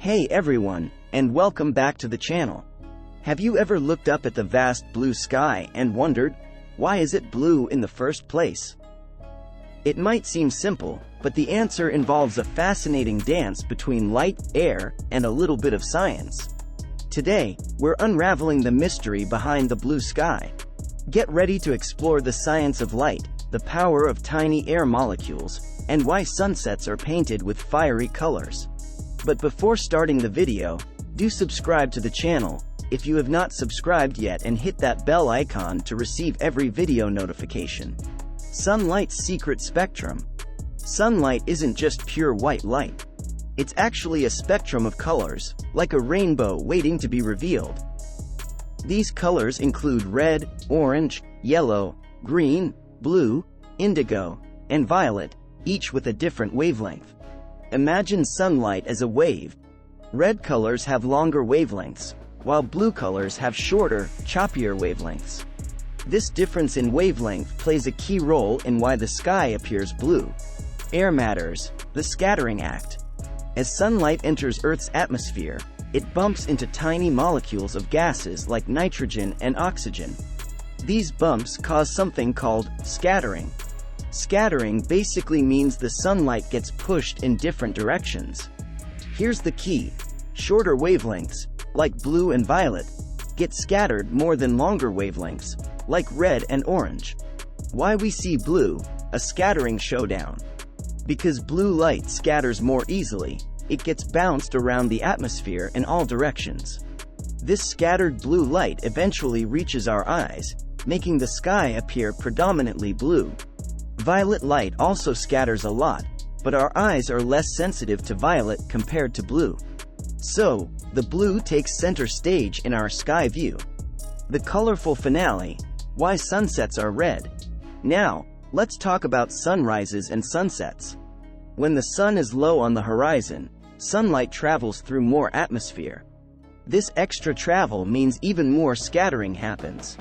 Hey everyone, and welcome back to the channel. Have you ever looked up at the vast blue sky and wondered, why is it blue in the first place? It might seem simple, but the answer involves a fascinating dance between light, air, and a little bit of science. Today, we're unraveling the mystery behind the blue sky. Get ready to explore the science of light, the power of tiny air molecules, and why sunsets are painted with fiery colors. But before starting the video, do subscribe to the channel if you have not subscribed yet, and hit that bell icon to receive every video notification. Sunlight's secret spectrum. Sunlight isn't just pure white light. It's actually a spectrum of colors, like a rainbow waiting to be revealed. These colors include red, orange, yellow, green, blue, indigo, and violet, each with a different wavelength. Imagine sunlight as a wave. Red colors have longer wavelengths, while blue colors have shorter, choppier wavelengths. This difference in wavelength plays a key role in why the sky appears blue. Air matters, the scattering act. As sunlight enters Earth's atmosphere, it bumps into tiny molecules of gases like nitrogen and oxygen. These bumps cause something called scattering. Scattering basically means the sunlight gets pushed in different directions. Here's the key. Shorter wavelengths, like blue and violet, get scattered more than longer wavelengths, like red and orange. Why we see blue, a scattering showdown. Because blue light scatters more easily, it gets bounced around the atmosphere in all directions. This scattered blue light eventually reaches our eyes, making the sky appear predominantly blue. Violet light also scatters a lot, but our eyes are less sensitive to violet compared to blue. So, the blue takes center stage in our sky view. The colorful finale, why sunsets are red. Now, let's talk about sunrises and sunsets. When the sun is low on the horizon, sunlight travels through more atmosphere. This extra travel means even more scattering happens.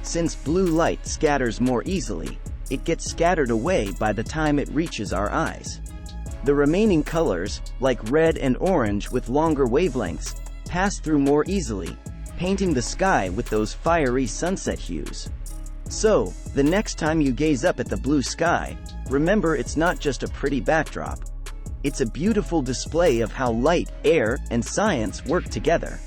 Since blue light scatters more easily, it gets scattered away by the time it reaches our eyes. The remaining colors, like red and orange with longer wavelengths, pass through more easily, painting the sky with those fiery sunset hues. So, the next time you gaze up at the blue sky, remember it's not just a pretty backdrop. It's a beautiful display of how light, air, and science work together.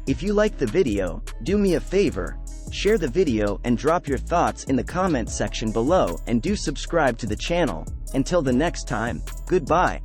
If you liked the video, do me a favor, share the video and drop your thoughts in the comment section below, and do subscribe to the channel. Until the next time, goodbye.